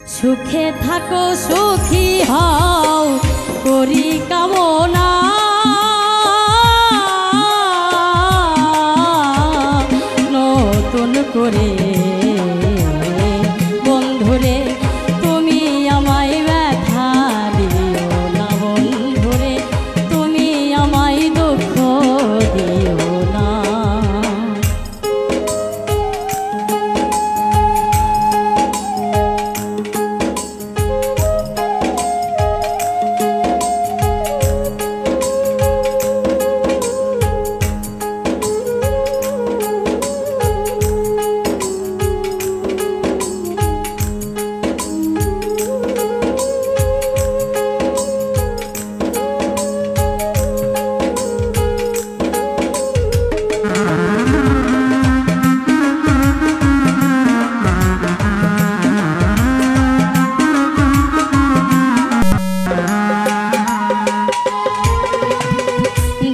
সুখে থাকো সুখী হও করি কামনা, নতুন করে বন্ধুরে তুমি আমায় ব্যথা দিও না, বন্ধুরে তুমি আমায় দুঃখ দিও না।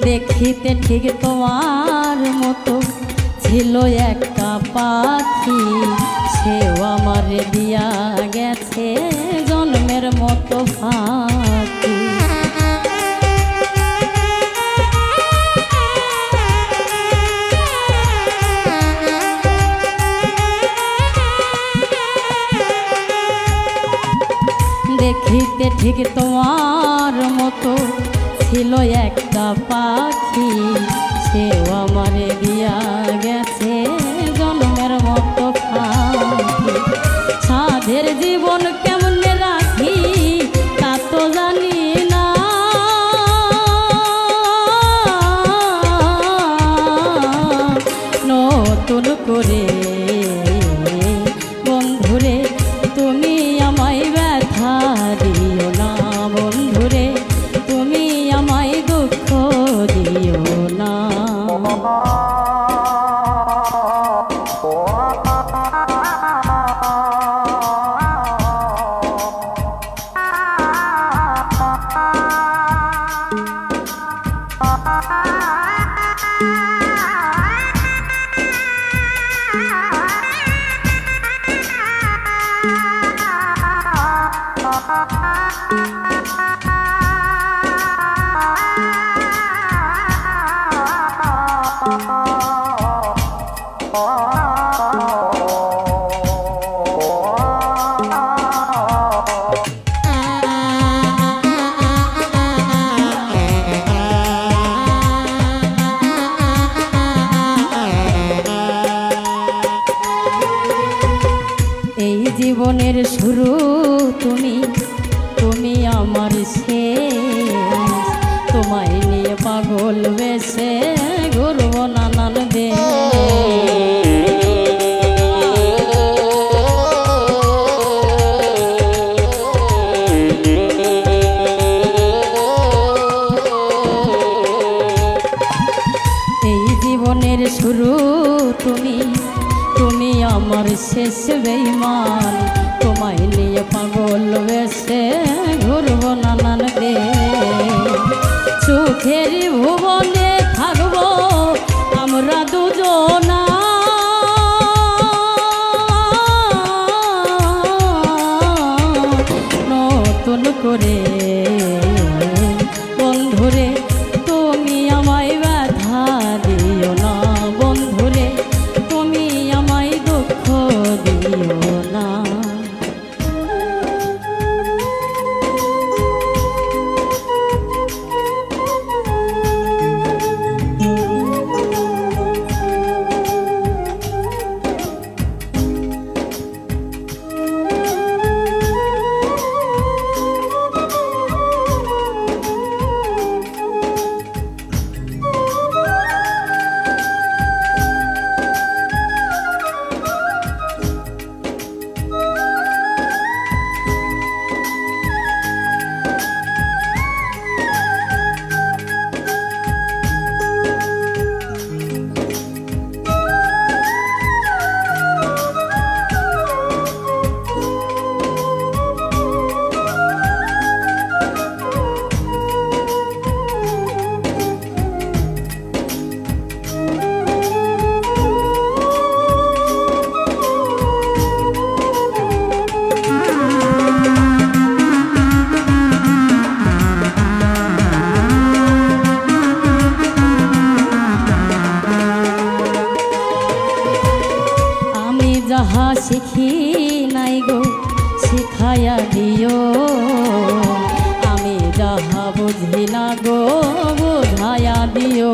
দেখিতে ঠিক তোমার মতো ছিল একটা পাখি, সেও আমার দিয়া গেছে জন্মের মতো ফাঁকি। দেখিতে ঠিক তোমার মতো ছিল একটা পাখি, সেও আমারে দিয়া গেছে জন্মের মতো ফাঁকি। সাধের জীবন কেমনে রাখি তা তো জানি না, নতুন করে বন্ধুরে তুমি আমায় ব্যথা দিও না, বন্ধুরে তুমি আমায় দুঃখ দিও না। এই জীবনের শুরু তুমি, তুমি আমার শেষ, তোমায় নিয়ে পাগল বেশে ঘুরব নানান দেশ। এই জীবনের শুরু তুমি, তুমি আমার শেষ বেঈমান, তোমায় নিয়ে পাগল বেশে ঘুরব নানান দেশ। সুখের ভুবনে থাকবো আমরা দুজনা, নতুন করে বন্ধুরে তুমি আমায় ব্যথা দিও না, বন্ধুরে তুমি আমায় দুঃখ দিও না। শিখাইয়া দিও আমি যাহা বুঝি না গো বুঝাইয়া দিও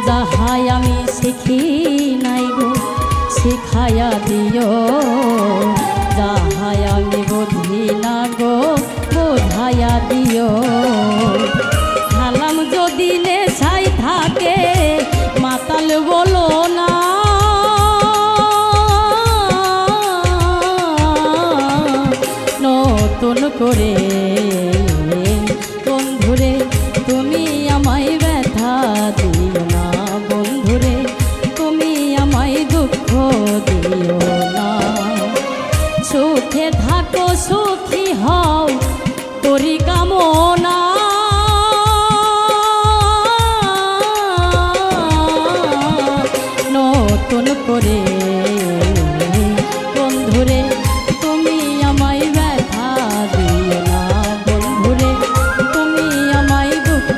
যাহাই আমি শিখি নাই গো শিখাইয়া দিও যাহাই আমি বুঝি না গো বোঝাইয়া দিও সালাম যদি নেশাই থাকে মাতাল বলো না নতুন করে বন্ধুরে তুমি আমায় ব্যথা দিও না বন্ধুরে তুমি আমায় দুঃখ দিও না সুখে থাকো সুখী হও করি কামনা নতুন করে বন্ধুরে তুমি আমায় ব্যথা দিও না বন্ধুরে তুমি আমায় দুঃখ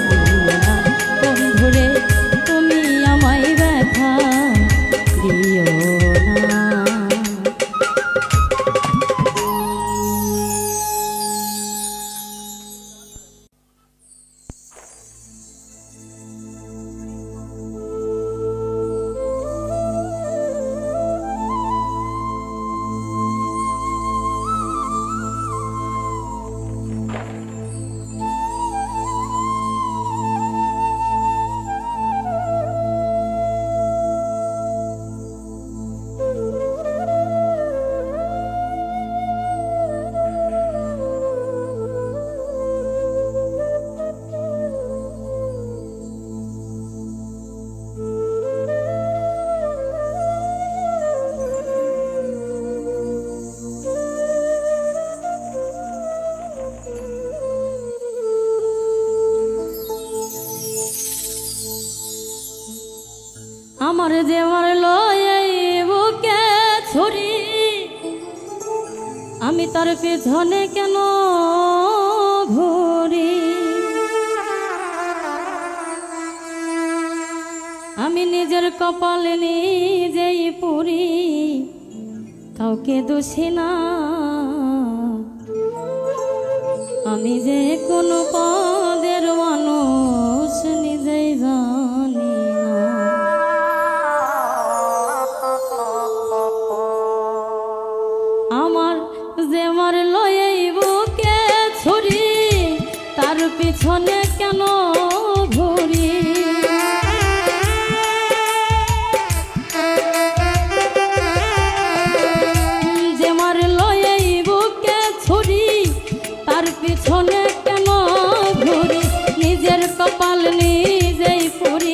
দিও না বন্ধুরে তুমি আমায় ব্যথা দিও না আমার দেওয়ার লয়ে বুকে ছুরি আমি তার পেছনে কেন ঘুরি আমি নিজের কপালে নিজেই পুরি কাউকে দোষী না আমি যে কোনো পদের মানুষ নিজেই জানি না আমার যেমার লয়ে বুকে ছুরি তার পিছনে কেন ঘুরি যেমার লয়ে বুকে ছুরি তার পিছনে কেন ঘুরি নিজের কপাল নিজেই পুরি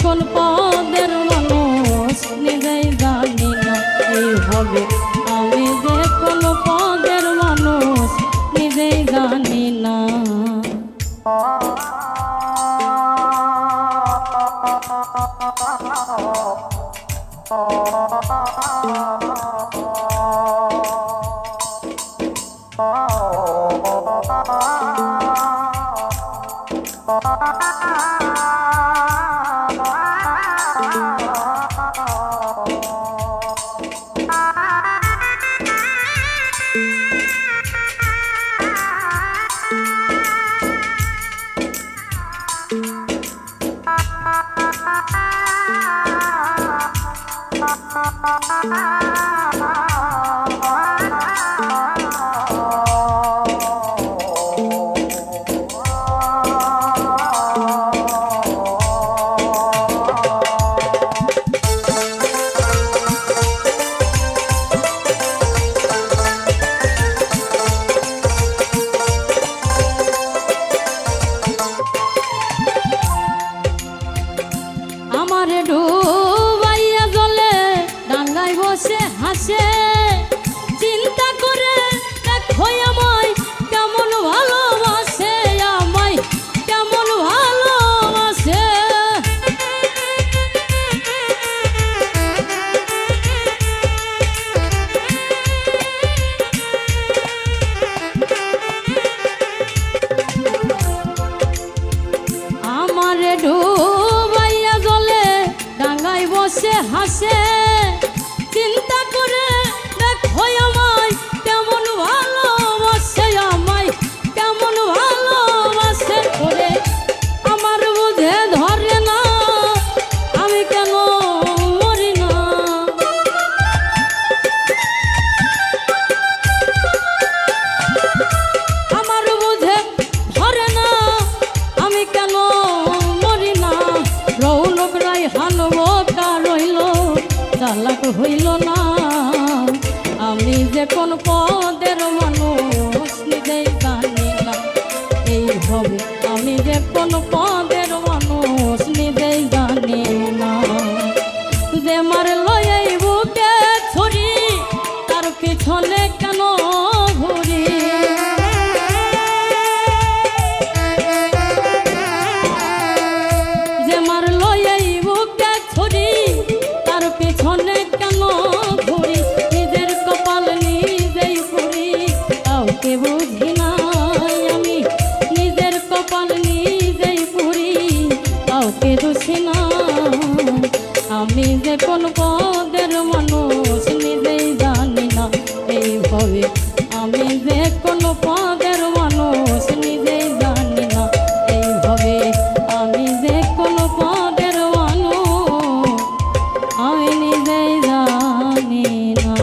কোন পদের মানুষ নিজেই জানি না। এইভাবে আমি যে কোন পদের মানুষ নিজেই জানি না। আমারে ডুবাইয়া জলে ডাঙ্গায় বসে হাসে, চিন্তা করে দেখো আমায় কেমন ভালোবাসে, আমায় কেমন ভালোবাসে। আমারে ডুবাইয়া জলে ডাঙ্গায় বসে হাসে, চিন্তা করে দেখো আমায় কেমন ভালোবাসে, আমায় কেমন ভালোবাসে। করে আমার বুঝে ধরে না আমি কেন মরি না, আমার বুঝে ধরে না আমি কেন মরি না। রৌনক রাই হানবো কা রইল চালাক হইল না। আমি যে কোন পদের মানুষ নিজেই জানি না। এইভাবে আমি যে কোন পদের মানুষ নিজেই জানি না। যে মারলো এই বুকে ছুরি তার পিছনে কেন ঘুরি, যে মারলো এই বুকে ছুরি তার পিছনে কেন ঘুরি। নিজের কপাল নিজেই পুরি কাউকে বুঝি না আমি, নিজের কপাল নিজেই পুরি কাউকে দোষী না। আমি যে কোন পদের মানুষ নিজেই জানি না। এইভাবে আমি যে কোন পদের মানুষ নিজেই জানি না। এইভাবে আমি যে কোন পদের মানুষ আমি নিজেই জানি না।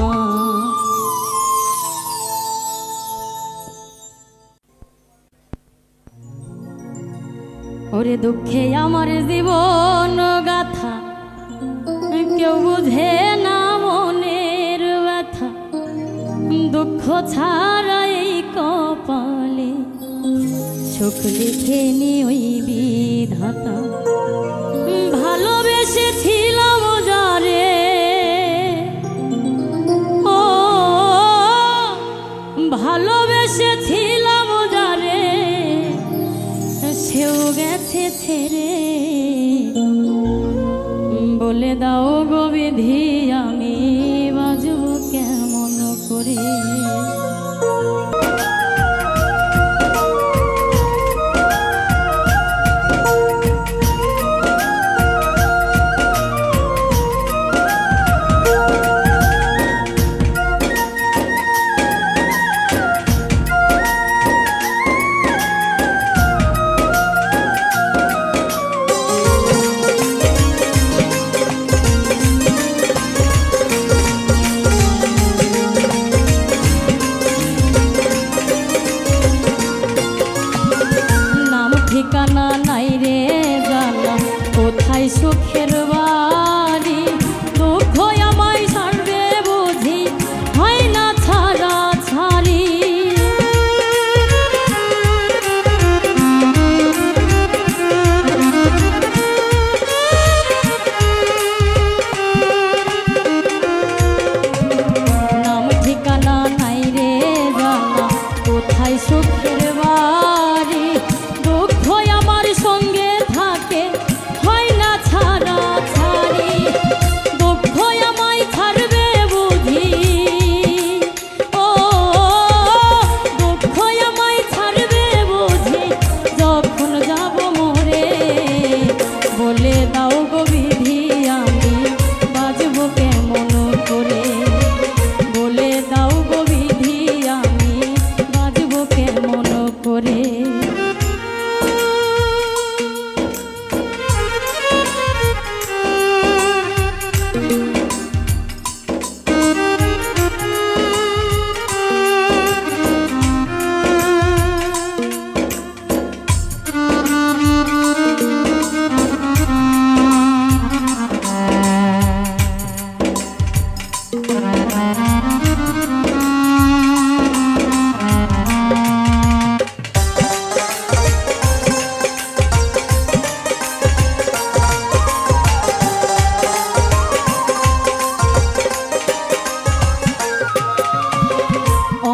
ওরে দুঃখে আমার জীবন গাথা কেউ বুঝে না মনের ব্যথা, দুঃখ ছাড়াই কপালে সুখ লিখেনি ওই বিধাতা। ভালোবেসেছিলাম যারে ও ভালোবেসেছিলাম যারে সেও গেছে ছেড়ে। বলে দাও গো বিধি আমি বাজব কেমন করে। ঠিকানা নাই রে জানা কোথায় সুখের বাড়ি, দুঃখ আমায় ছাড়বে বুঝি হয় না ছাড়া ছাড়ি। বলে দাও গো বিধি আমি বাজবো কেমন করে, বলে দাও গো বিধি আমি বাজবো কেমন করে।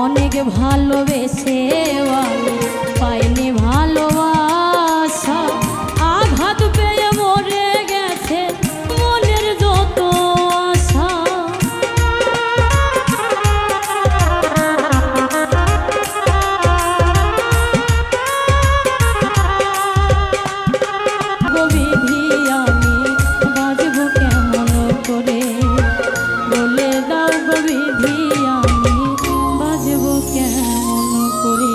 অনেক ভালোবেসে আমি পাইনি ভালোবাসা, আঘাত পেয়ে মরে গেছে মনের যত আশা। বিধি আমি বাজবো কেমন করে, বলে দাও গো বিধি আমি বাজবো কেমন করে।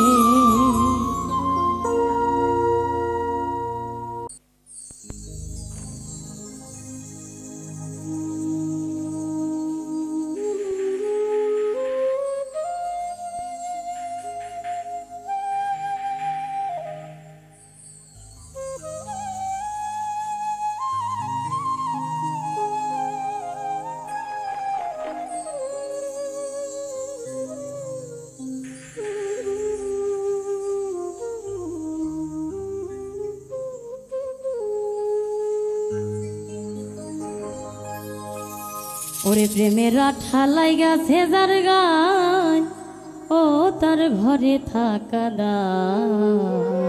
ওরে প্রেমের ঠালাই গাছে যার গায়, ও তার ঘরে থাকা দায়।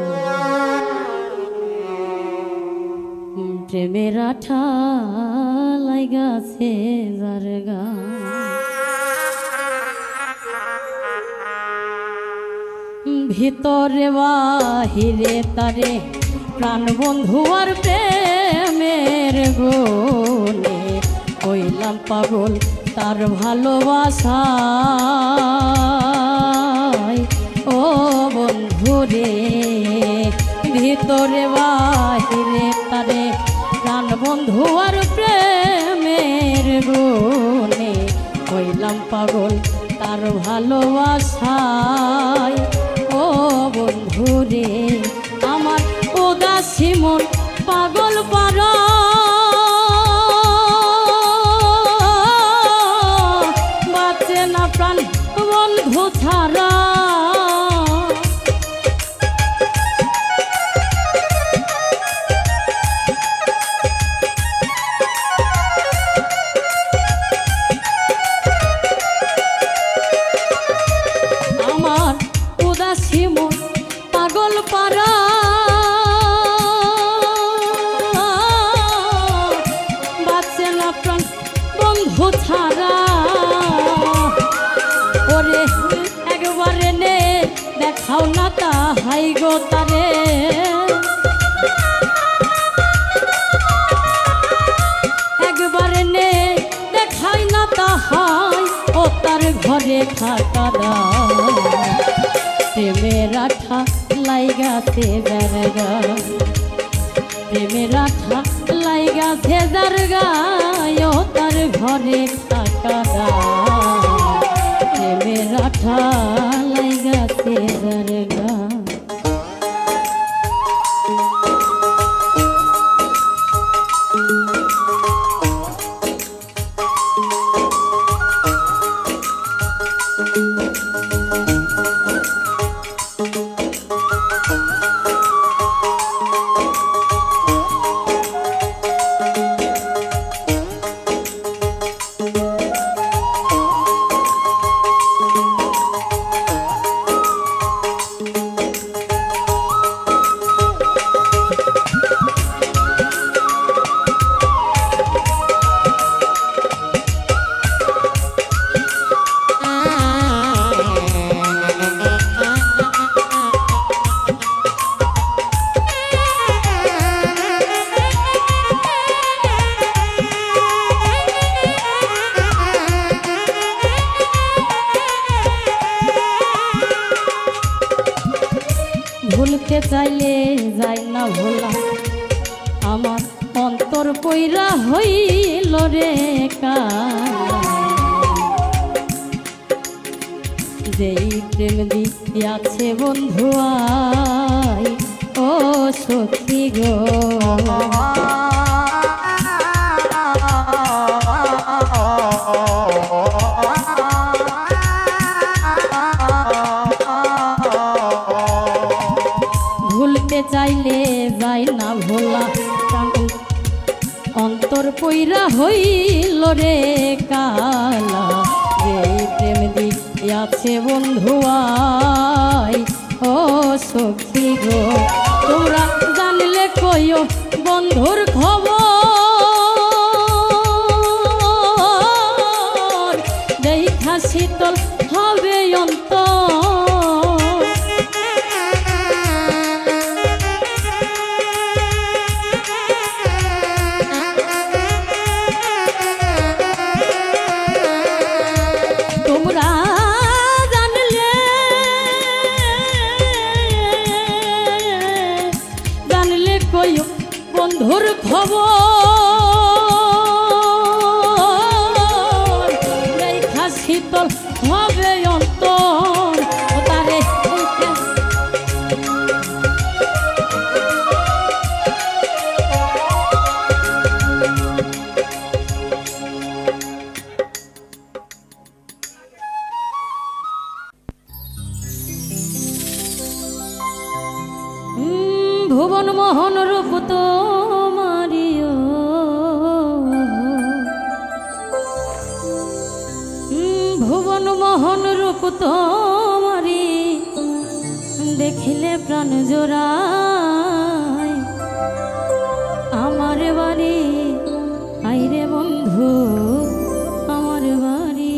প্রেমের ঠালাই গাছে যার গায়, ভিতরে বাহিরে তারে প্রাণ বন্ধু আর প্রেমের গুণে হইলাম পাগল তার ভালোবাসায়। ও বন্ধু রে ভিতরে বাহিরে তারে প্রাণ বন্ধু আর প্রেমের গুণে হইলাম পাগল তার ভালোবাসায়। ও বন্ধু রে আমার উদাসী মন পাগল পারা, প্রাণ বন্ধু ছাড়া। আমার উদাসী মন পাগল পারা, বাঁচে না প্রাণ বন্ধু ছাড়া। ওরে একবারে নে দেখাও না তাহাই গো তারে, একবারে নে দেখাই না তাহাই ও তার ঘরে থাকা দায়। প্রেমের আঠা লাইগাছে যার গায়, প্রেমের আঠা লাইগাছে যার গায়, ও তার ঘরে থাকা দায়। প্রেমের আঠা লাইগাছে যার গায়। অন্তর কইরা হইল রে কালা যেই প্রেম দিয়াছে বন্ধু আই ও সখী গো ভুলতে চাইলে যাই না ভোলা অন্তর পইরা হইল রে কালা যেই প্রেম দিয়াছে বন্ধু আই ও সখী গো তোমরা জানলে কইও বন্ধুর খবর দেখা শীতল হবে অন্তর বন্ধুর খবর দেখা শীতল হবে অন্তর তারে ভুবন মোহন রূপ তোমারিও ভুবন মোহন রূপ তোমারি দেখিলে প্রাণ জোড়ায় আমার বাড়ি আইরে বন্ধু আমার বাড়ি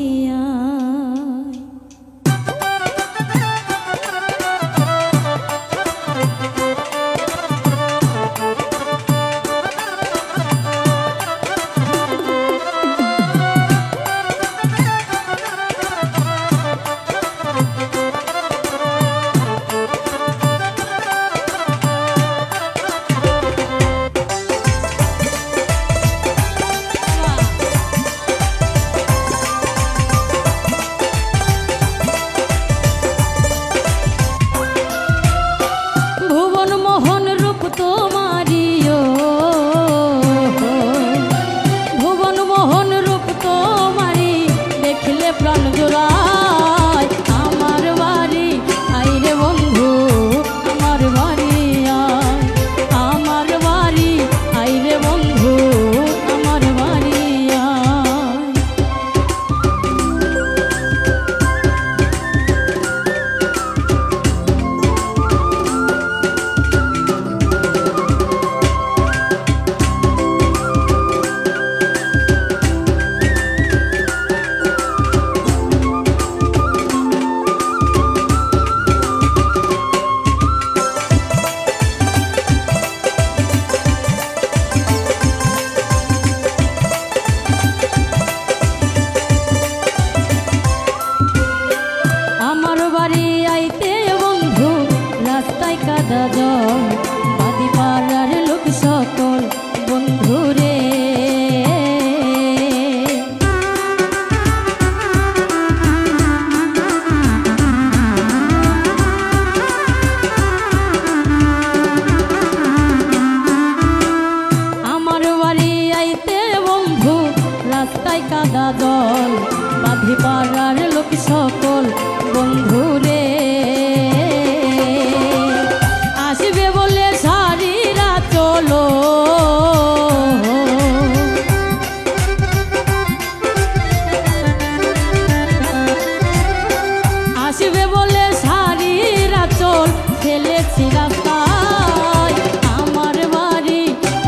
বাদি পাড়ার লোক সকল বন্ধুরে আমার বাড়ি আইতে বন্ধু রাস্তায় কাদা জল বাদি পাড়ার লোক সকল বন্ধুরে আসবে বলে সারিরা চলো আসবে বলে সারিরা চল ফেলেছি রাস্তায় আমার বাড়ি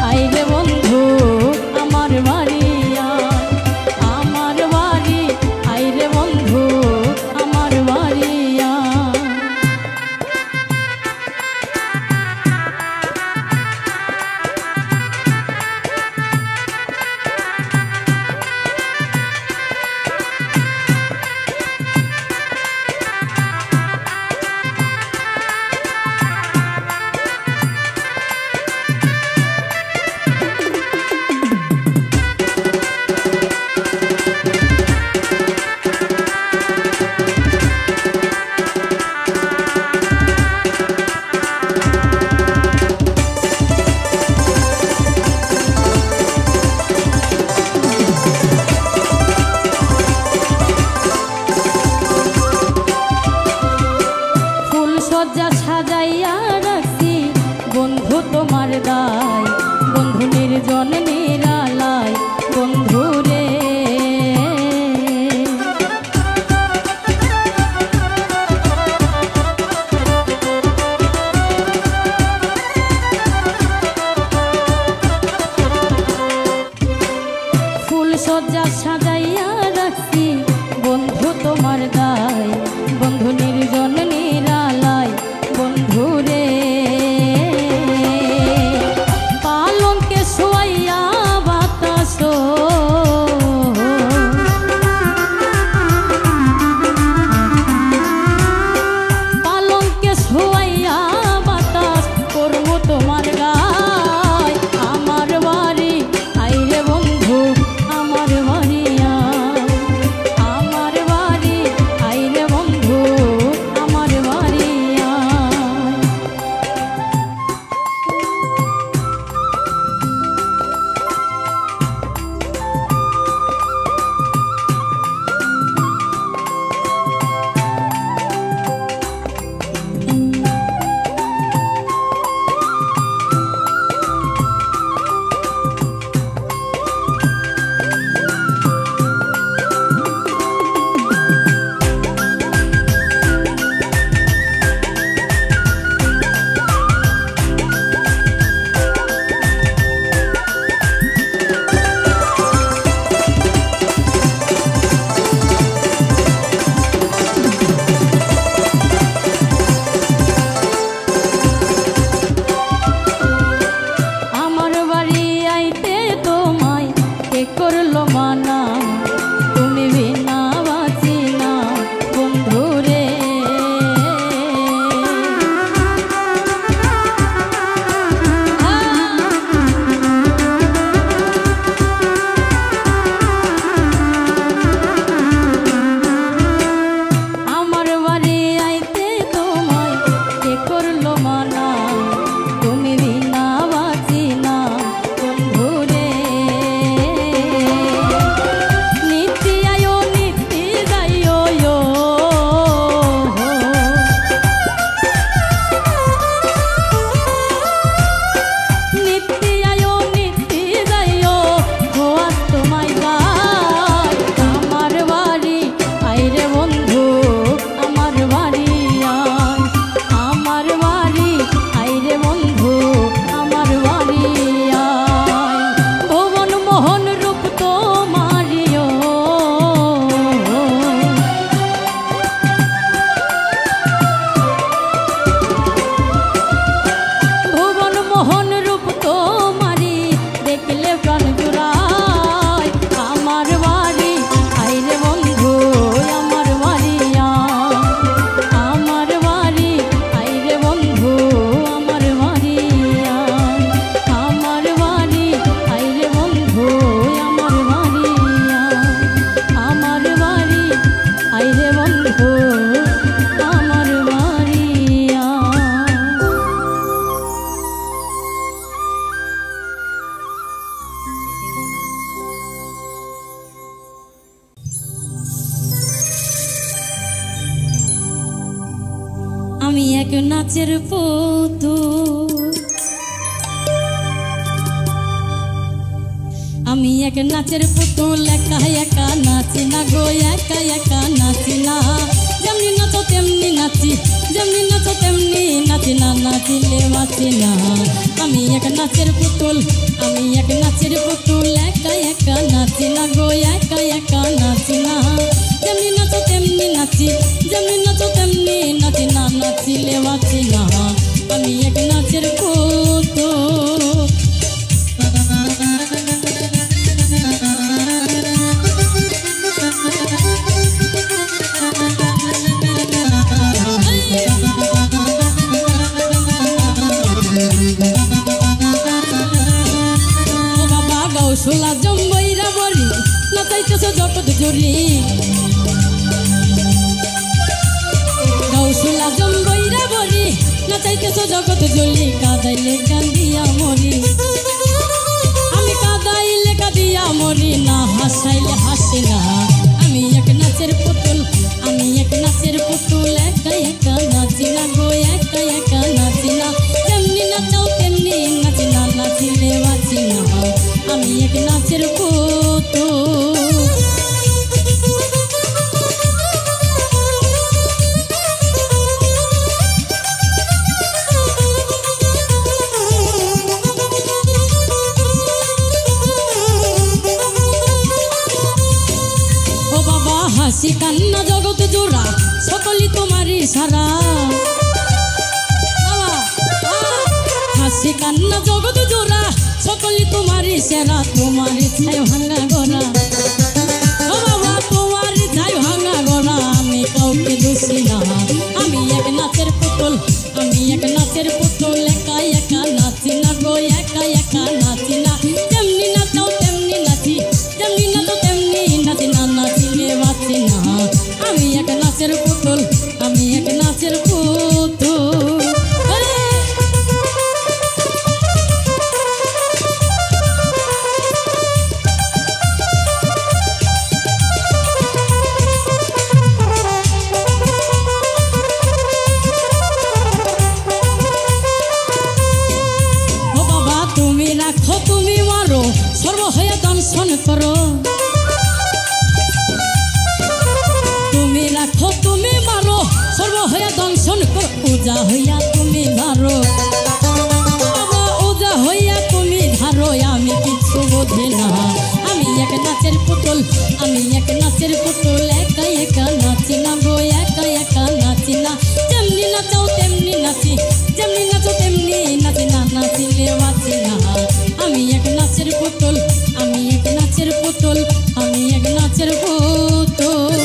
আইলে বন্ধু আমার বাড়ি আমার বাড়ি আইলে বন্ধু আমার বাড়ি সজ্জা সাজাইয়া রাখছি বন্ধু তোমার গায়, বন্ধু নির্জন নিরালায় বন্ধু রে। পালঙ্কে শোয়াইয়া বাতাস পালঙ্কে শোয়াইয়া বাতাস করবো তোমার গায়। আমার বাড়ি আইরে বন্ধু আমার বাড়ি আমার বাড়ি আইরে বন্ধু আমার বাড়ি। আমার বাড়ি আইতে তোমায় কে করলো মানা, তুমি বিনা বাঁচি না বন্ধু রে। আমার বাড়ি আইতে তোমায় কে করলো মানা, তুমি বিনা বাঁচি না বন্ধু রে। নিত্যি আয়ো নিত্যি যাইও নিত্যি আয়ো নিত্যি যাইও হওয়ার তোমায় গায়। আমার বাড়ি আইরে বন্ধু আমার বাড়ি আয়, আমার বাড়ি আইরে বন্ধু আমার বাড়ি আয়। ভুবন মোহন রূপ তোমারিও ভুবন মোহন রূপ তোমারি দেখলে প্রাণ জুড়ায়। আমার বাড়ি আইরে বন্ধু আমার বাড়ি আয়, আমার বাড়ি আইরে বন্ধু আমার বাড়ি আয়, আমার বাড়ি আইরে বন্ধু আমার বাড়ি আয়, আমার বাড়ি আইরে বন্ধু আমার বাড়ি আয়। আমি এক নাচের পুতুল, আমি এক নাচের পুতুল, একা একা নাচি না গো একা একা নাচি না। যেমনি নাচো তেমনি নাচি, যেমনি নাচো তেমনি নাচি না, নাচিলে বাঁচি না। আমি এক নাচের পুতুল, আমি এক নাচের পুতুল, একা একা নাচি না গো একা একা নাচি না। যেমনি নাচো তেমনি নাচি, যেমনি নাচো তেমনি নাচি না, নাচিলে বাঁচি না। আমি এক নাচের পুতুল। ও বাবা গাউসুলা জম্বইরা বলি নাচাইতেছ জগৎ জুড়ি, গাউসুলা জম্বইরা বলি নাচাইতেছ জগৎ জুড়ি। কাদাইলে কান্দিয়া মরি, আমি কাদাইলে কাঁদিয়া মরি না, হাসাইলে হাসি না। আমি এক নাচের পুতুল, আমি এক নাচের পুতুল, একা একা নাচি না গো একা একা নাচি না। যেমনি নাচাও তেমনি নাচি না, নাচিলে বাঁচি না। আমি এক নাচের পুতুল। হাসি কান্না জগৎ জোড়া সকলই তোমারই সারা হাসি কান্না জগৎ জোড়া সকলই তোমারই সেরা তোমারই ছায় ভাঙা গড়া ও বাবা তোমারই ছায় ভাঙা গড়া আমি কাউকে দোষী না আমি এক নাচের পুতুল আমি এক নাচের পুতুল একা একা নাচি না গো একা একা নাচি না যেমনি নাচাও তেমনি নাচি যেমনি নাচো তেমনি নাচি না নাচিলে বাঁচি না আমি এক নাচের পুতুল আমি এক নাচের পুতুল তুমি মারো সর্ব হয়ে দংশন করো তুমি রাখো তুমি মারো সর্ব হয়ে দংশন করো পূজা হইয়া তুমি ধারো পূজা হইয়া তুমি ধারো আমি কিছু বোঝে না আমি এক নাচের পুতুল আমি এক নাচের পুতুল একা একা নাচি না গো একা একা নাচি না যেমনি নাচাও তেমনি নাচি যেমনি নাচো তেমনি নাচি না নাচিলে বাঁচি না আমি এক নাচের পুতুল আমি এক নাচের পুতুল আমি এক নাচের পুতুল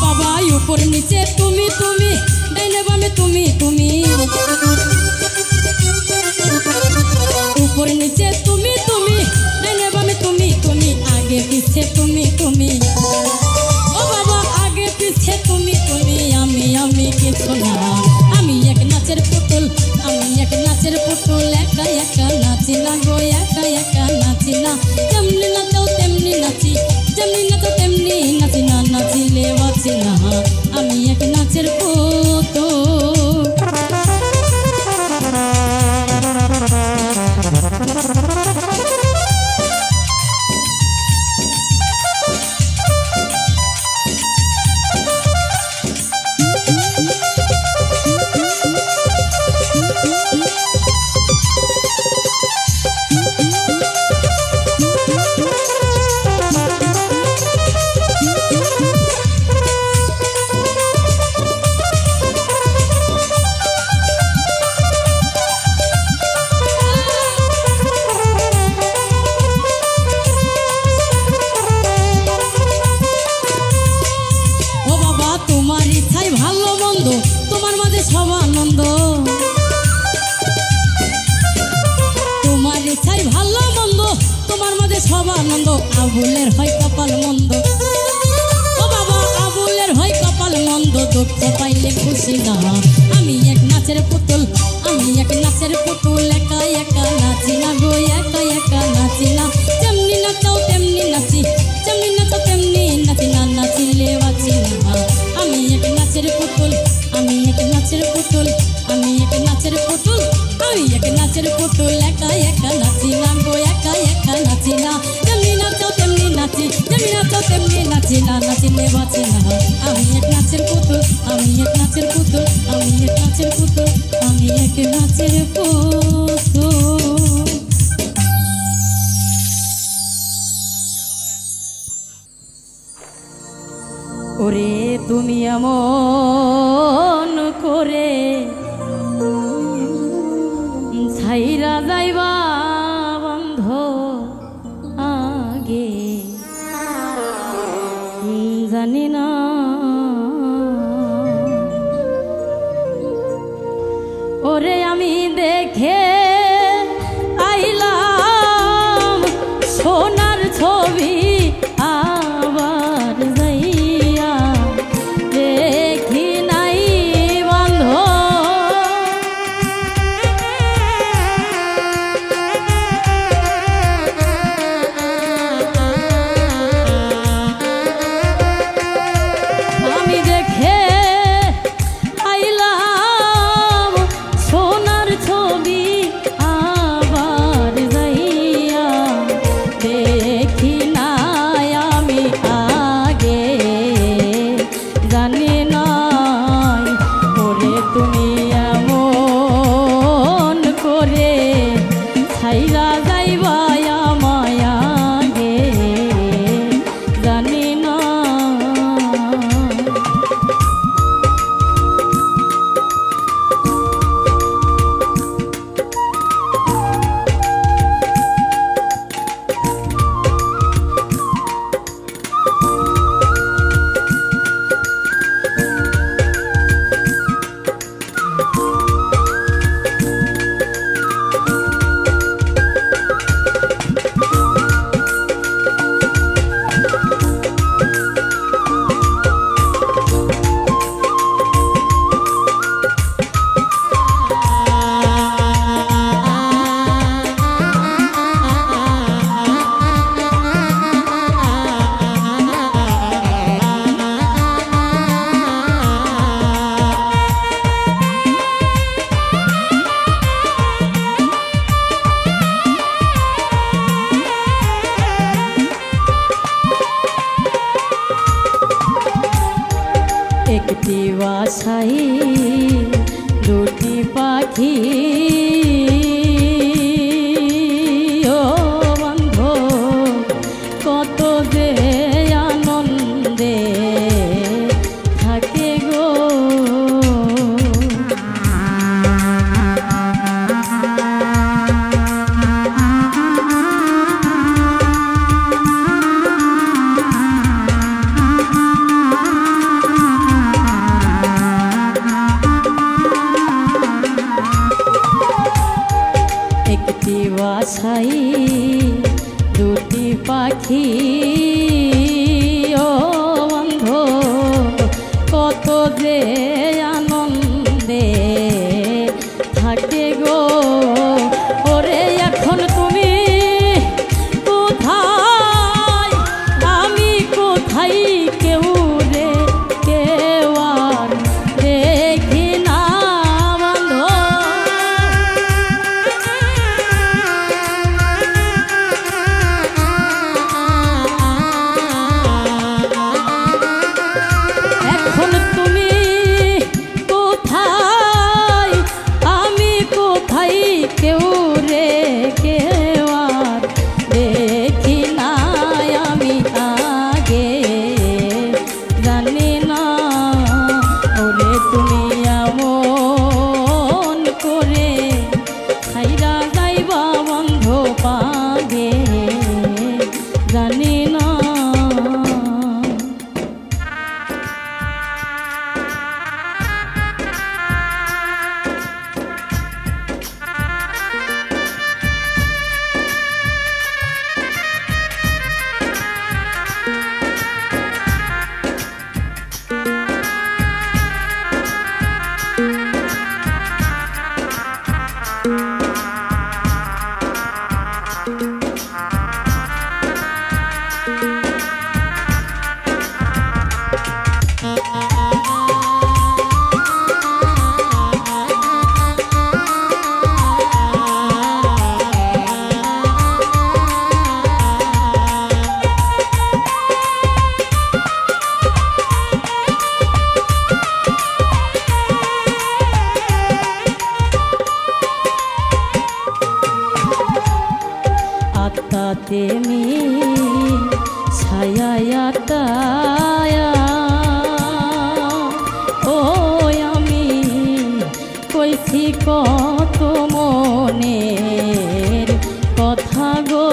বাবা উপর নিচে তুমি তুমি ডাইনে বামে তুমি তুমি উপর নিচে তুমি তুমি ডাইনে বামে তুমি তুমি আগে পিছে তুমি তুমি ও বাবা আগে পিছে তুমি তুমি আমি কিছু না আমি এক নাচের পুতুল আমি এক নাচের পুতুল একা একা নাচি না গো একা একা নাচি না যেমনি নাচাও তেমনি নাচি যেমনি নাচো তেমনি নাচি না নাচিলে বাঁচি না আমি এক নাচের পুতুল তোমার মাঝে সব আনন্দ তোমার ইচ্ছাই ভালো মন্দ তোমার মাঝে সব আনন্দ আবুলের হয় কপাল মন্দ ও বাবা আবুলের হয় কপাল মন্দ দুঃখ পাইলে খুশি না আমি এক নাচের পুতুল আমি এক নাচের পুতুল একা একা নাচি না গো একা একা নাচি না যেমনি নাচাও তেমনি নাচি যেমনি নাচো তেমনি নাচি না নাচিলে বাঁচি না আমি এক নাচের পুতুল আমি এক নাচের পুতুল আমি এক নাচের পুতুল আমি এক নাচের পুতুল একা একা নাচি না গো একা একা নাচি না যেমনি নাচাও তেমনি নাচি যেমনি নাচাও তেমনি নাচি না নাচিলে বাঁচি না আমি এক নাচের পুতুল আমি এক নাচের পুতুল আমি এক নাচের পুতুল আমি এক নাচের পুতুল ওরে তুমি এমন করে ছাইরা যাইবা বন্ধ আগে জানি না ওরে আমি দেখে আইলাম সোনার ছবি আবার যাইয়া দেখি নাই বন্ধ বাসাই দুটি পাখি ও বন্ধু কত যে আনন্দে থাকে গো। একটি বাসাই দুটি পাখি ও বন্ধু কত যে আনন্দে থাকে গো। ওরে এখন তুমি কোথায় আমি কোথায় কেউ রে কেউ আর দেখি না বন্ধু। এখন তুমি কোথায় আমি কোথায় কেউ রে কেউ আর দেখি না আমি আগে জানি না। ওরে তুমি এমন করে খাইরা যাইবা বন্ধ পাগে জানি না। তেমি ছায়া ও আমি কইছি কত মনের কথা গো।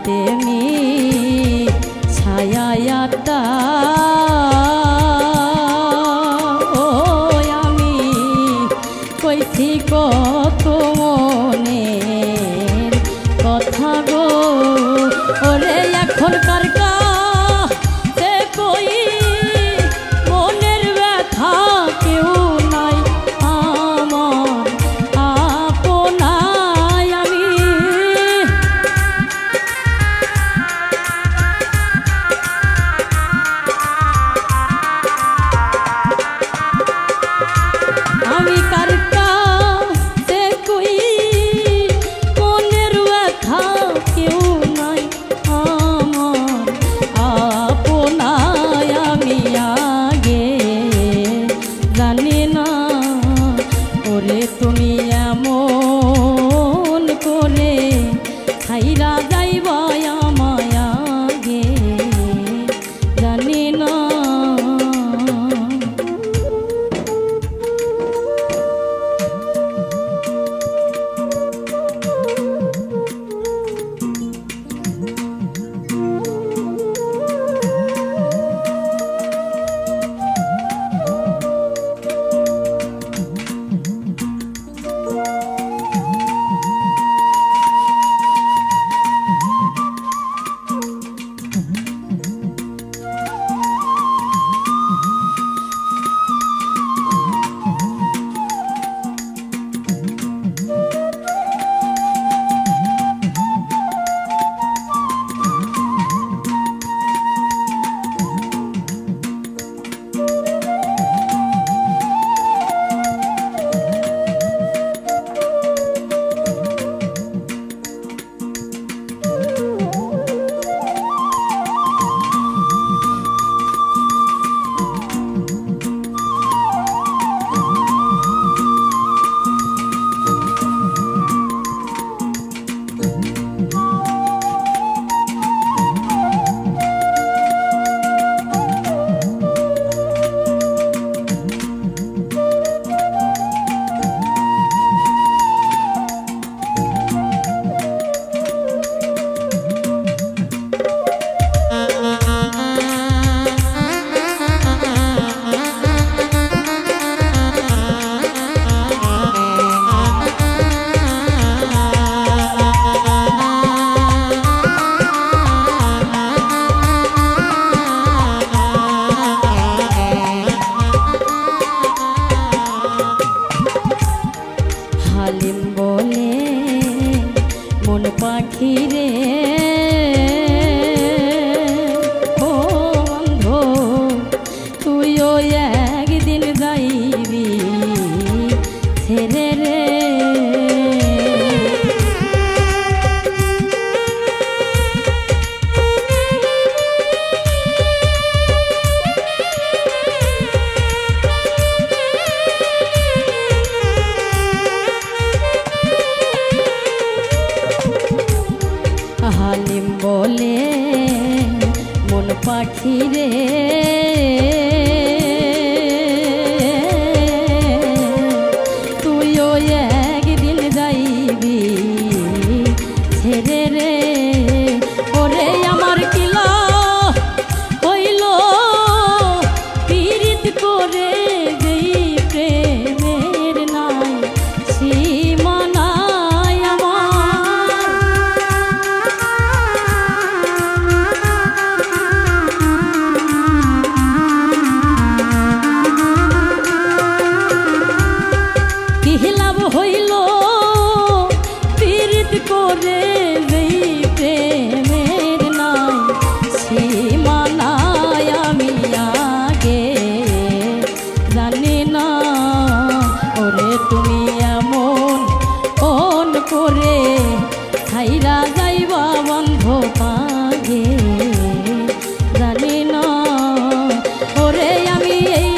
তেমি ছায়া ও আমি কইছি কত মনের কথা গো। ওরে এখনকার কাছে কই মনের ব্যথা কেউ নাই আমার আপনায় আমি। আমি কার কাছে কই মনের ব্যথা কেউ নাই বলে মন পাখি রে ও বন্ধু তুইও একদিন যাইবি ছেড়ে রে হালিম বলে মন পাখি রে তুইও একদিন যাইবি ছেড়ে রে ওরে আমার কিলা হইল পীড়িত করে যেই প্রেমের নাই সীমানা হইল পীড়িত করে যেই প্রেমের নাই সীমানায় আমি আগে জানি না ওরে তুমি এমন কোন করে ছাইরা যাইবা বন্ধ পাগে জানি না ওরে আমি এই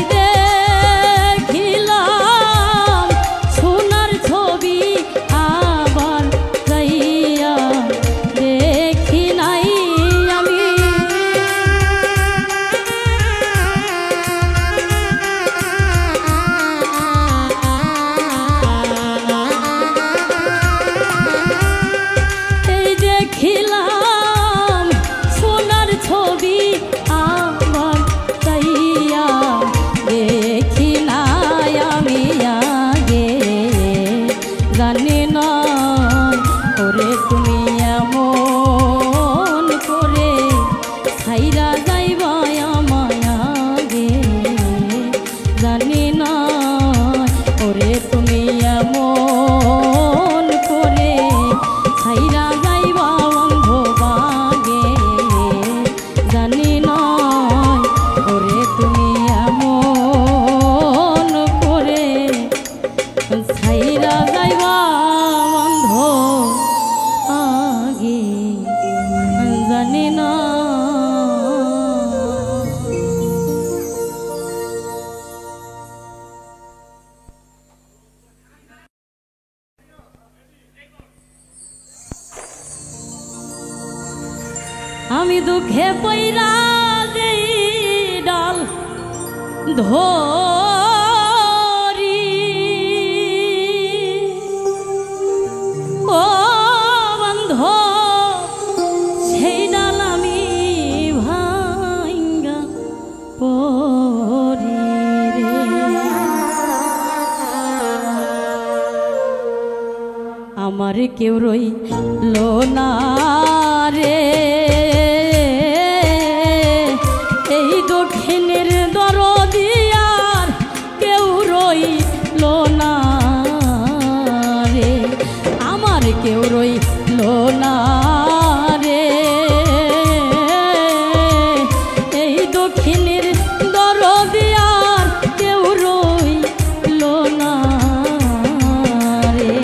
জানি না ওরে তুমি এমন করে ছাইরা যাইবা আমায় আগে জানি না ওরে তুমি এমন করে ছাইরা যাইবা বন্ধ বাগে জানি না ওরে তুমি এমন করে ছাইরা যাইবা বন্ধ আগে জানি না আমি দুঃখে পইরা দেই ডাল ধরি ও বন্ধ সেই ডাল আমি ভাঙ্গা পরি রে আমার কেউ রইল না রে এই দক্ষিণের দরদিয়ার কেউ রইল না রে আমার কেউ রইল না রে এই দক্ষিণের দরদিয়ার কেউ রইল না রে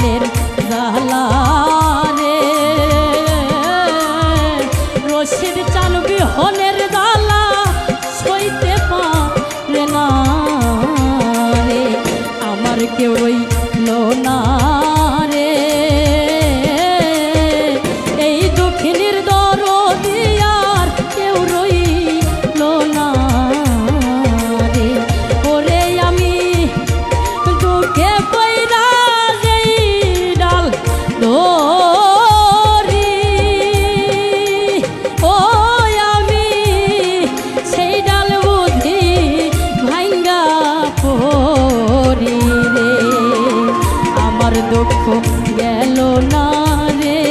বিহনের জ্বালা রে, রশিদ চান বিহনের জ্বালা সইতে পারে না রে, আমার কেউ রইল না রে, এই দুঃখিনীর দরদি আর কেউ রইল না রে, ওরে আমি দুঃখে পইরা যেই ডাল ধরি, ও আমি সেই ডাল বুঝি ভাঙ্গা পড়ি রে, আমার দুঃখ গেল না রে,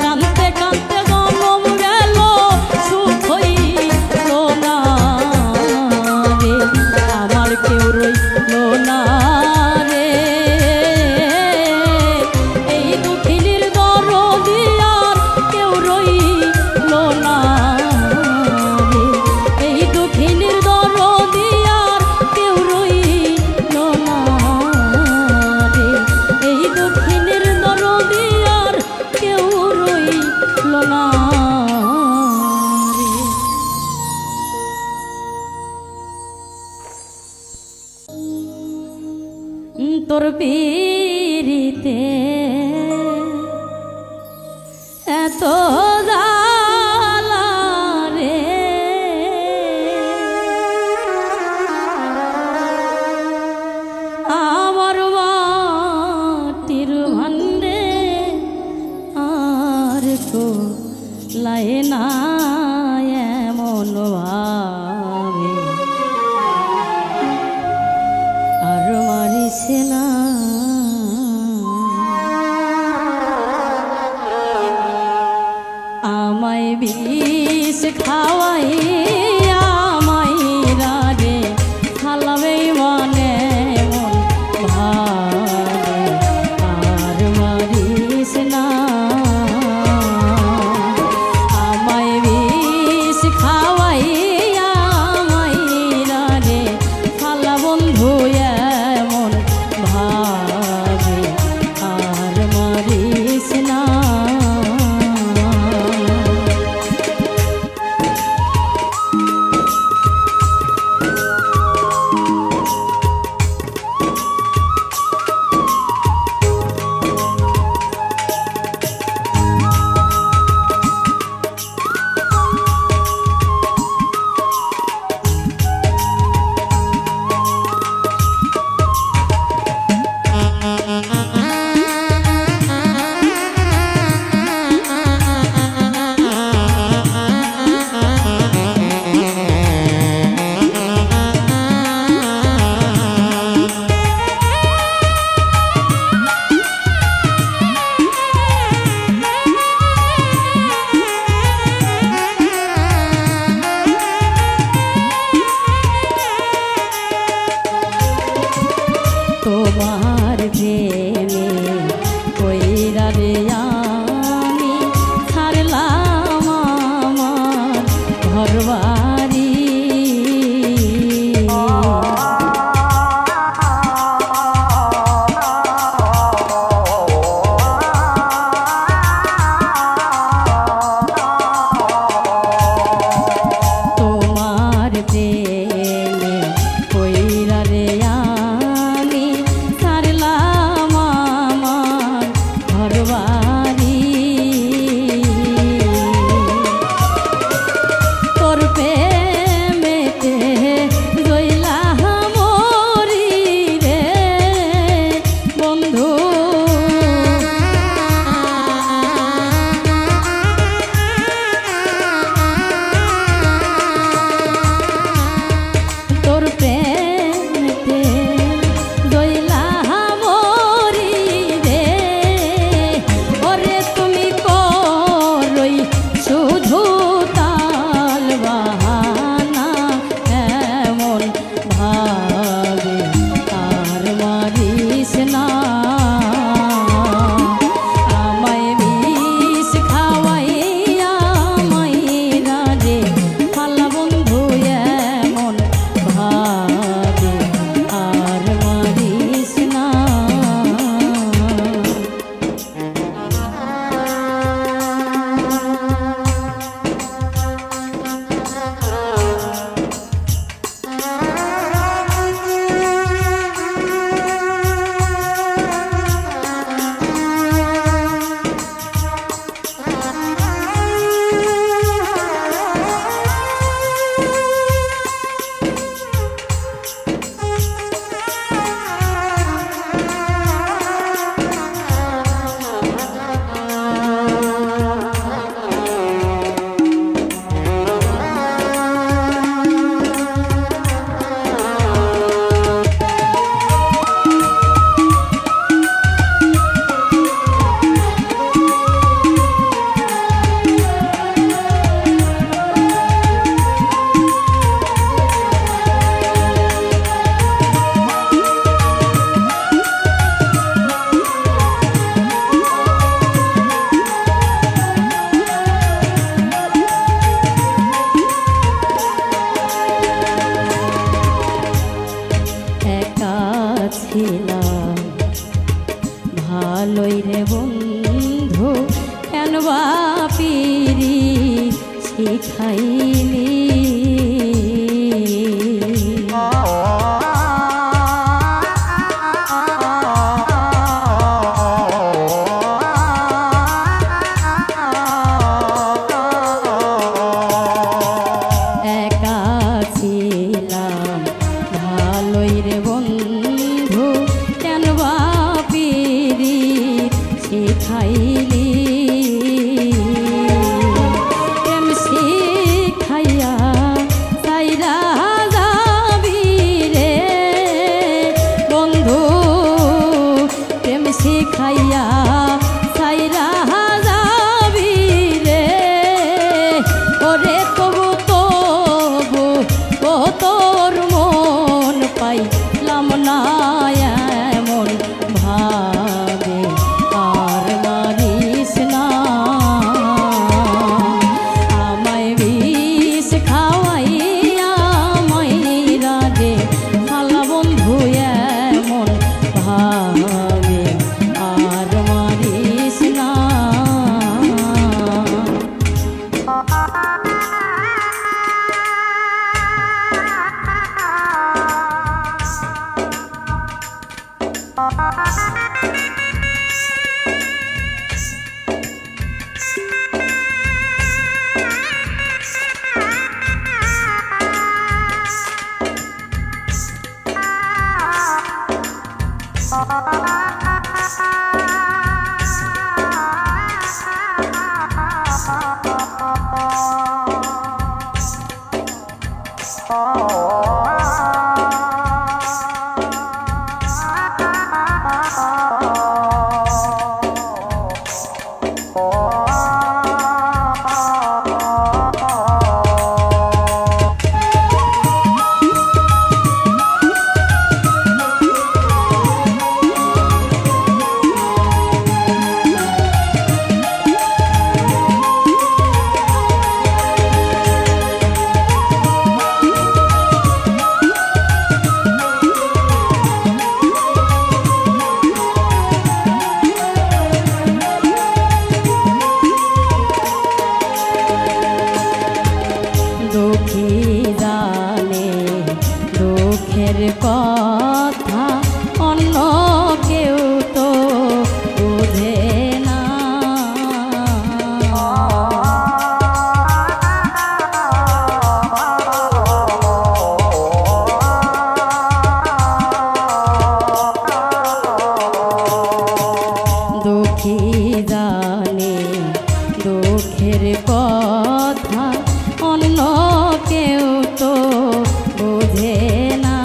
কাঁদতে কাঁদতে জনম গেল সুখ হইল না রে, আমার কেউ রইল না রে, এই দুঃখিনীর দরদি আর কেউ রইল না রে, এই দুঃখিনীর দরদি আর কেউ রইল না রে, এই দুঃখিনীর দরদি আর কেউ রইল না রে। তোর পীরিতে এত জ্বালা রে, আমার মাটির ভান্ডে আর কো লাই না এমন ভাবে, আর মারিছে না আমায় বিষ খাওয়াইয়া মাইরা রে, খালাবে মানে মন ভাবে, আর মারিস না আমায় বিষ খাওয়াইয়া মাইরা রে, খালা বন্ধু এমন ভাবে, আর মারিস না। তোমার প্রেমে কইরা রে আমি ছাড়লাম আমার ঘরবাড়ি, তোমার প্রেমে কইরা রে আমি ছাড়লাম আমার ঘরবাড়ি, ছিলাম ভালোই রে বন্ধু কেন বা পীড়িত শিখাইলি শিখাইয়া সাইরা যাবি রে ওরে তবু তবু ও তোর মন পাইলাম না এমন ভাবে আর মারিস না আমায় বিষ খাওয়াইয়া মাইরা দে খালা বন্ধু এমন ভাবে কথা অন্য কেউ তো বুঝে না দুঃখী জানে দুঃখের কথা অন্য কেউ তো বুঝে না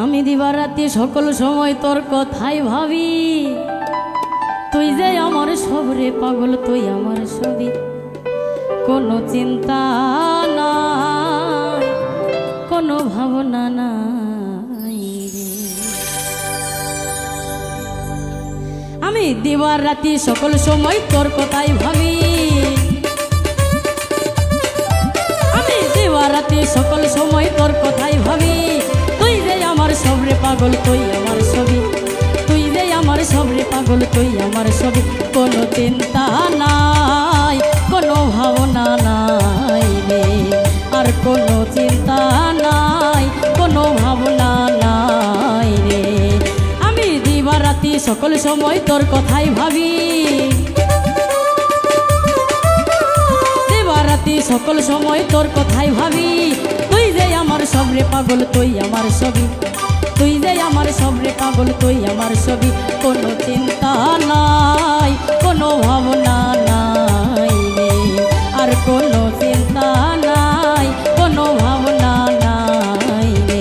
আমি দিবারাতি সকল সময় তোর কথাই ভাবি তুই যে আমার সবরে পাগল তুই আমার সবই কোনো চিন্তা নাই কোনো ভাবনা নাই রে আমি দিবার রাতি সকল সময় তোর কথাই ভাবি, আমি দিবার রাতি সকল সময় তোর কথাই ভাবি। তুই যে আমার সবরে পাগল, তুই আমার ছবি, তুই যে আমার সবরে পাগল, তুই আমার ছবি। কোনো চিন্তা নাই, কোনো ভাবনা নাই রে, আর কোনো চিন্তা নাই, কোনো ভাবনা নাই রে। আমি দিবার রাতি সকল সময় তোর কথাই ভাবি, দিবার রাতি সকল সময় তোর কথাই ভাবি। তুই যে আমার সবরে পাগল, তুই আমার ছবি, তুই যে আমার সবরে পাগল, তুই আমার ছবি। কোনো চিন্তা নাই, কোনো ভাবনা নাই রে, আর কোনো চিন্তা নাই, কোনো ভাবনা নাই রে।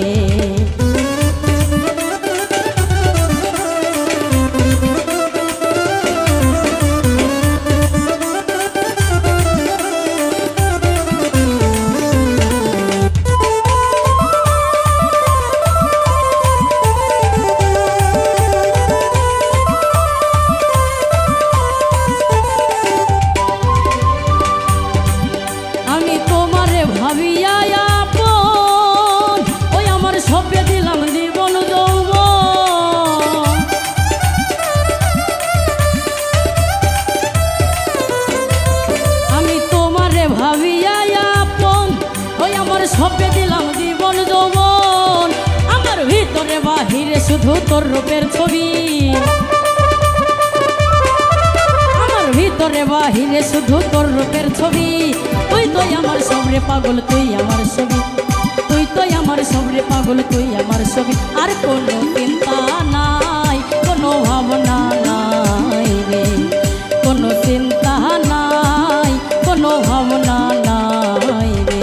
সপে দিলাম জীবন যৌবন, আমার ভিতরে বাহিরে শুধু তোর রূপের ছবি, আমার ভিতরে বাহিরে শুধু তোর রূপের ছবি। তুই তো আমার সবরে পাগল, তুই আমার ছবি, তুই তো আমার সবরে পাগল, তুই আমার ছবি। আর কোনো চিন্তা নাই, কোনো ভাবনা নাই রে, কোনো চিন্তা নাই, কোনো ভাবনা নাই রে।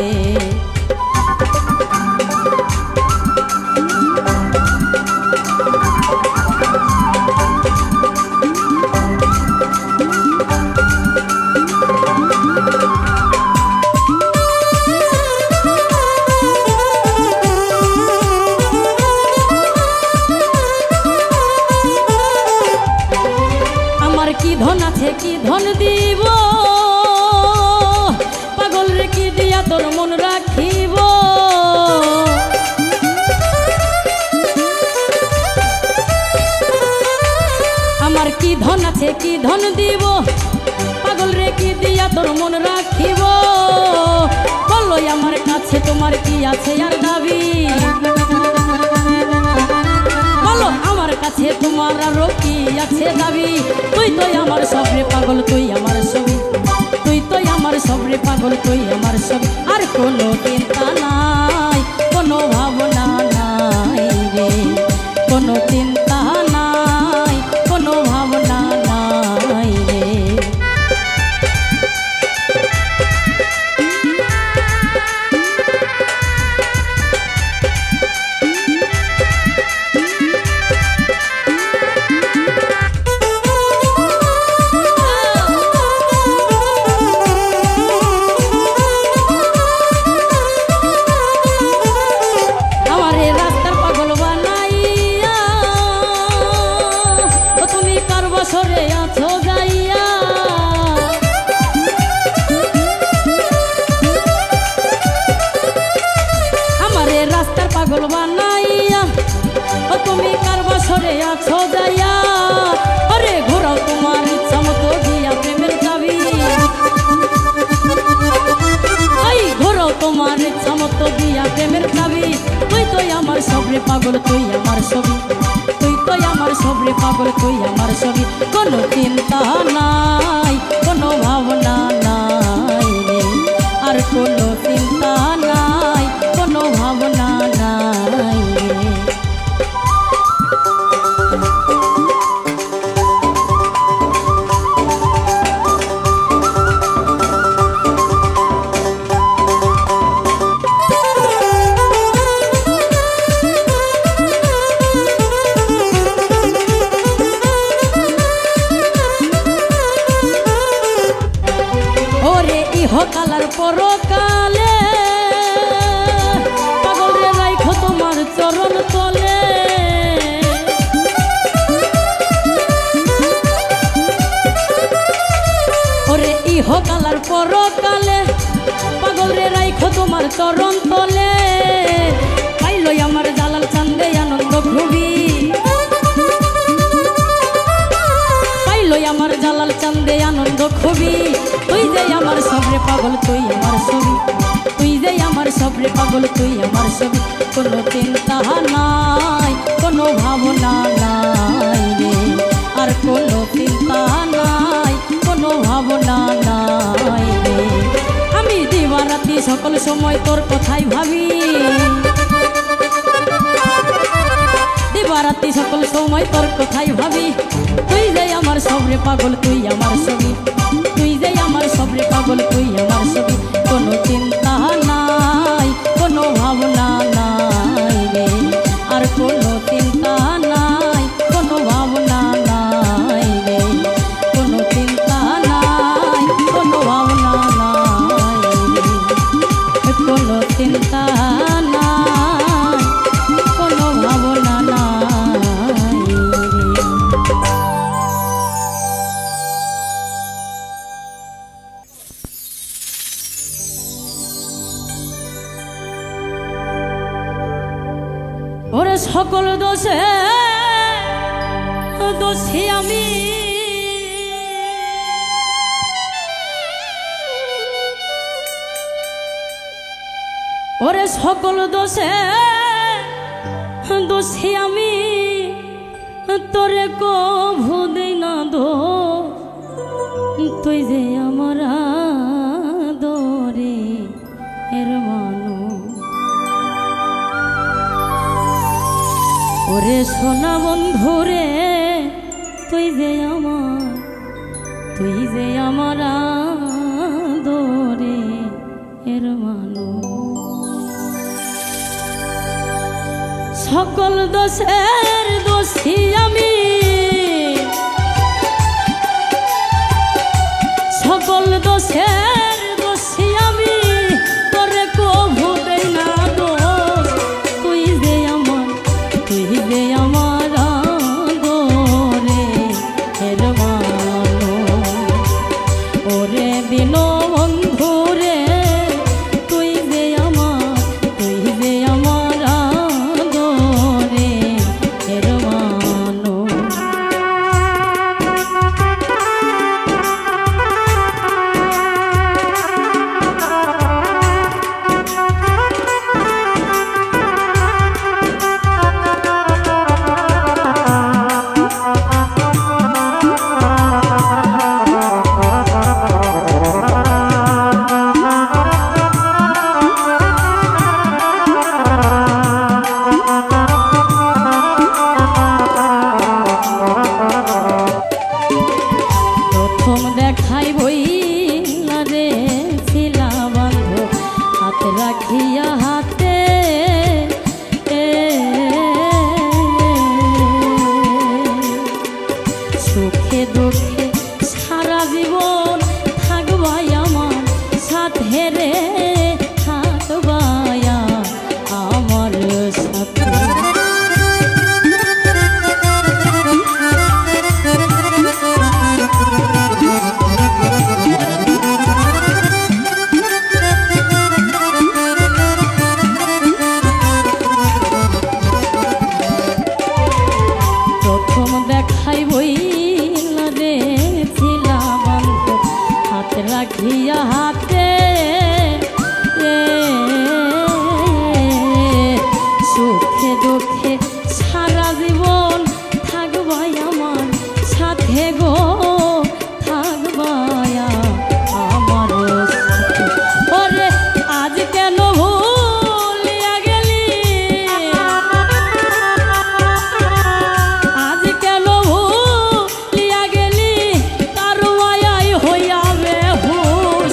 কি ধন আছে, কি ধন দিব, পাগল রে কি দিয়া তোর মন রাখিব। আমার কি ধন আছে, কি ধন দিব, পাগল রে কি দিয়া তোর মন রাখিব। বলো আমার কাছে তোমার কি আছে আর দাবি, বলো আমার কাছে তোমার আরো কি আছে দাবি। তুই তো আমার সবরে পাগল, তুই আমার ছবি, তুই তো আমার সবরে পাগল, তুই আমার ছবি। আর কোনো চিন্তা নাই, কোনো ভাবনা নাই রে, কোনো চিন্তা নাই, কোনো ভাবনা নাই রে। পাগল বানাইয়া ও তুমি কার বছরে আছো যাইয়া, আরে ঘোরাও তোমার ইচ্ছা মতো দিয়া প্রেমের চাবি, এই ঘোরাও তোমার ইচ্ছা মতো দিয়া প্রেমের চাবি। তুই তো আমার সবরে পাগল, তুই আমার ছবি, তুই তো আমার সবরে পাগল, তুই আমার ছবি। কোনো চিন্তা নাই, কোনো ভাবনা নাই রে, আর কোনো চিন্তা নাই, কোনো ভাবনা নাই রে। ওরে ইহকালার পরকালে পাগল রে রাইখো তোমার চরণ তলে, ইহকালার পরকালে পাগল রে রাইখো তোমার চরণ তলে পাইলো আমার জালাল চান্দে আনন্দ খুবই পাইলো আমার জালাল চান্দে আনন্দ খুবই তুই যে আমার সবরে পাগল তুই আমার ছবি তুই যে আমার সবরে পাগল তুই আমার ছবি কোনো চিন্তা নাই কোনো ভাবনা নাই রে আর কোনো চিন্তা নাই কোনো ভাবনা নাই রে আমি দিবারাতি সকল সময় তোর কথাই ভাবি দিবারাতি সকল সময় তোর কথাই ভাবি তুই যে আমার সবরে পাগল তুই আমার ছবি তুই যে আমার সবরে পাগল তুই আমার ছবি কোনো চিন্তা নাই কোনো ভাবনা নাই রে আর কোনো চিন্তা নাই কোনো ভাবনা নাই রে কোনো চিন্তা নাই কোনো ভাবনা নাই রে কোনো চিন্তা নাই কোনো ভাবনা নাই রে। ওরে সকল দোষে দোষী আমি ওরে সকল দোষে দোষী আমি তোরে কভু দেই না দোষ তুই যে আমার আদরে এর মানো ওরে সোনা বন্ধুরে তুই যে আমার আদরে এর মানো সকল দোষের দোষী আমি সকল দোষের দোষী আমি তোরে কভু দেই না দোষ তুই যে আমার আদরে এর মানো ওরে দিন বন্ধুরে তুই যে আমার আদরে এর মানো প্রথম দেখাই বই না রে ছিলা বন্ধ হাত রাখিয়া হাতে সুখে দুঃখে সারা জীবন থাকবাই আমার সাথে রে থাকবাই আমার সাথে প্রথম দেখাই বই না রে ছিলা বন্ধ হাত রাখিয়া হাতে সুখে দুঃখে সারা জীবন থাকবাই আমার সাথে গো থাকবাই আমার সাথে ওরে আজ কেন ভুলিয়া গেলি আজ কেন ভুলিয়া গেলি তার মায়াই হইয়াবে ভুল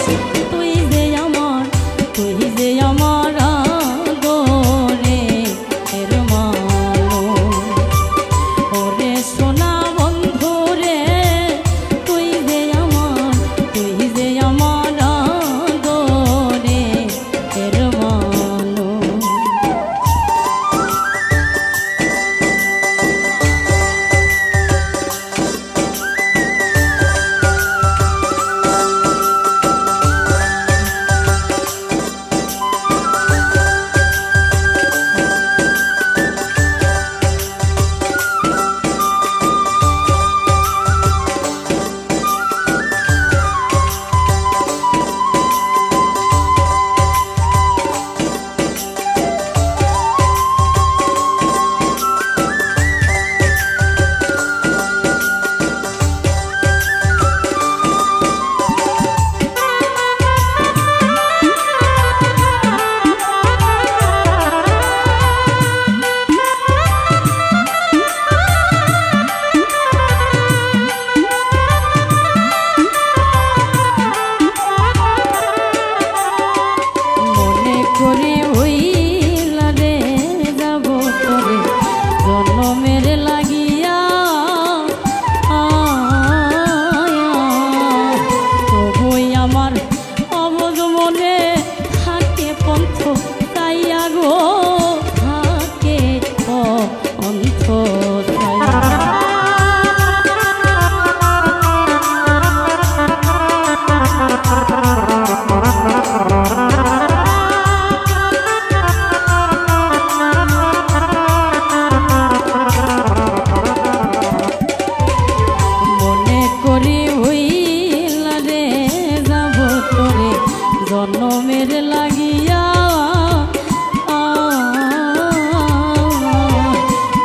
জনমের লাগিয়া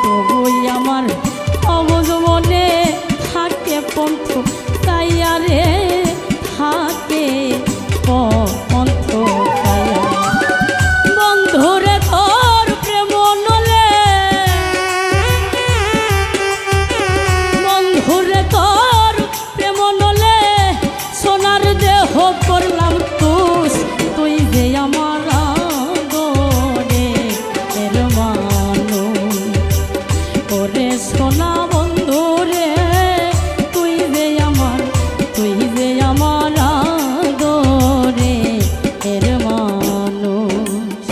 তবুই আমার অবুঝ মনে থাকে পন্থ তাইয়া রে থাকে পন্থ তাইয়া বন্ধুরে তোর প্রেম নলে বন্ধুরে তোর প্রেম নলে সোনার দেহ করলাম তুষ তুই যে আমার আদরে এর মানুষ ওরে সোনা বন্ধু রে তুই যে আমার আদরে এর মানুষ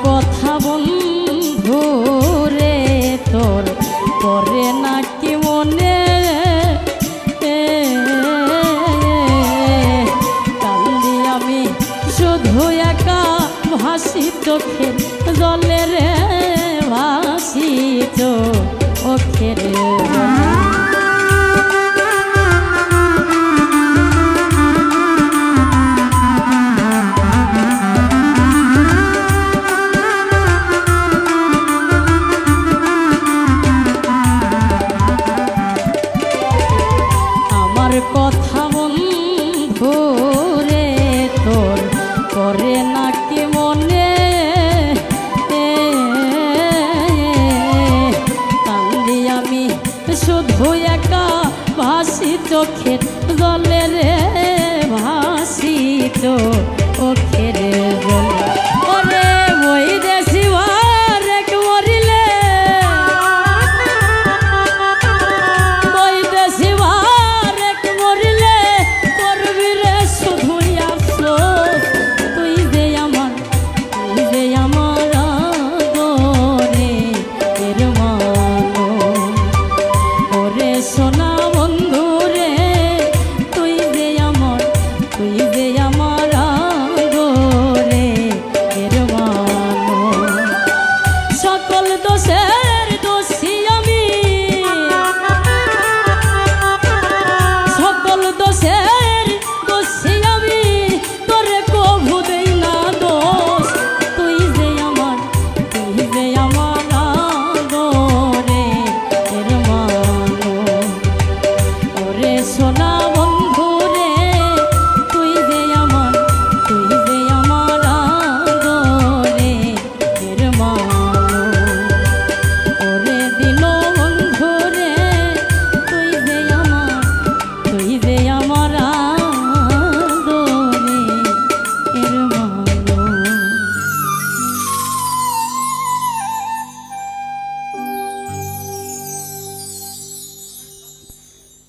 কথা বন্ধু রে তোর পরে নাকি মনে কান্দি আমি শুধু একা ভাসি চোখের জলে রে ভাসি চোখের জলে